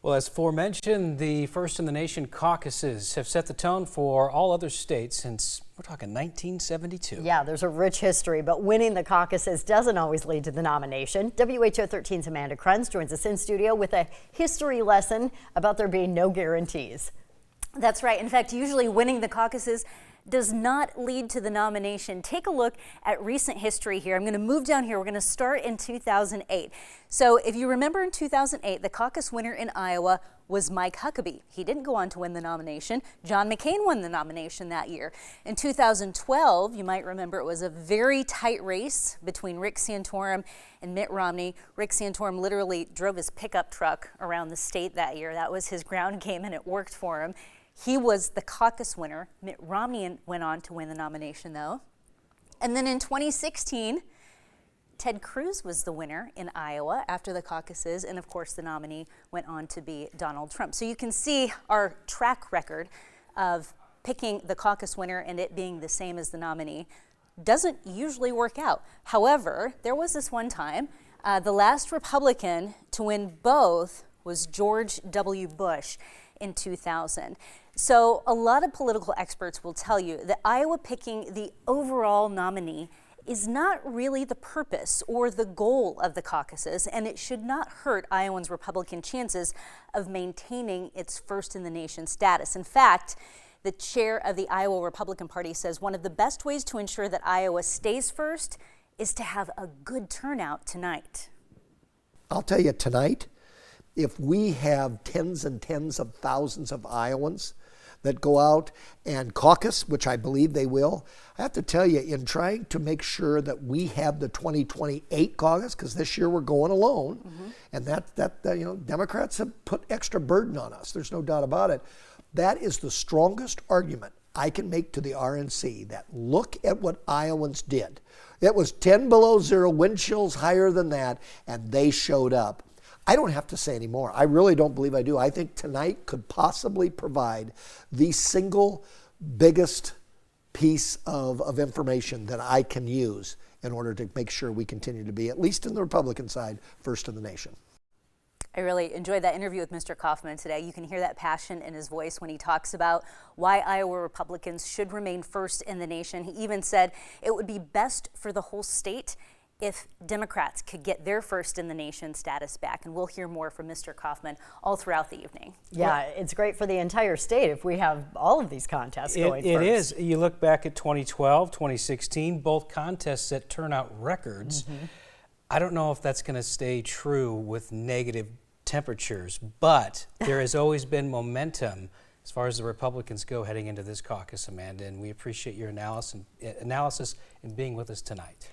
Well, as aforementioned, the First in the Nation caucuses have set the tone for all other states since, we're talking 1972. Yeah, there's a rich history, but winning the caucuses doesn't always lead to the nomination. WHO 13's Amanda Kruns joins us in studio with a history lesson about there being no guarantees. That's right. In fact, usually winning the caucuses does not lead to the nomination. Take a look at recent history here. I'm going to move down here. We're going to start in 2008. So if you remember in 2008, the caucus winner in Iowa was Mike Huckabee. He didn't go on to win the nomination. John McCain won the nomination that year. In 2012, you might remember it was a very tight race between Rick Santorum and Mitt Romney. Rick Santorum literally drove his pickup truck around the state that year. That was his ground game and it worked for him. He was the caucus winner. Mitt Romney went on to win the nomination, though. And then in 2016, Ted Cruz was the winner in Iowa after the caucuses, and of course the nominee went on to be Donald Trump. So you can see our track record of picking the caucus winner and it being the same as the nominee doesn't usually work out. However, there was this one time, the last Republican to win both was George W. Bush in 2000. So a lot of political experts will tell you that Iowa picking the overall nominee is not really the purpose or the goal of the caucuses, and it should not hurt Iowans' Republican chances of maintaining its first in the nation status. In fact, the chair of the Iowa Republican Party says one of the best ways to ensure that Iowa stays first is to have a good turnout tonight. I'll tell you tonight, if we have tens and tens of thousands of Iowans that go out and caucus, which I believe they will, I have to tell you, in trying to make sure that we have the 2028 caucus, because this year we're going alone, and Democrats have put extra burden on us. There's no doubt about it. That is the strongest argument I can make to the RNC, that look at what Iowans did. It was 10 below zero, wind chills higher than that, and they showed up. I don't have to say any more. I really don't believe I do. I think tonight could possibly provide the single biggest piece of information that I can use in order to make sure we continue to be, at least in the Republican side, first in the nation. I really enjoyed that interview with Mr. Kaufman today. You can hear that passion in his voice when he talks about why Iowa Republicans should remain first in the nation. He even said it would be best for the whole state if Democrats could get their first in the nation status back. And we'll hear more from Mr. Kaufman all throughout the evening. Yeah, it's great for the entire state if we have all of these contests going first. It is. You look back at 2012, 2016, both contests set turnout records. I don't know if that's going to stay true with negative temperatures, but there has always been momentum as far as the Republicans go heading into this caucus, Amanda, and we appreciate your analysis and being with us tonight.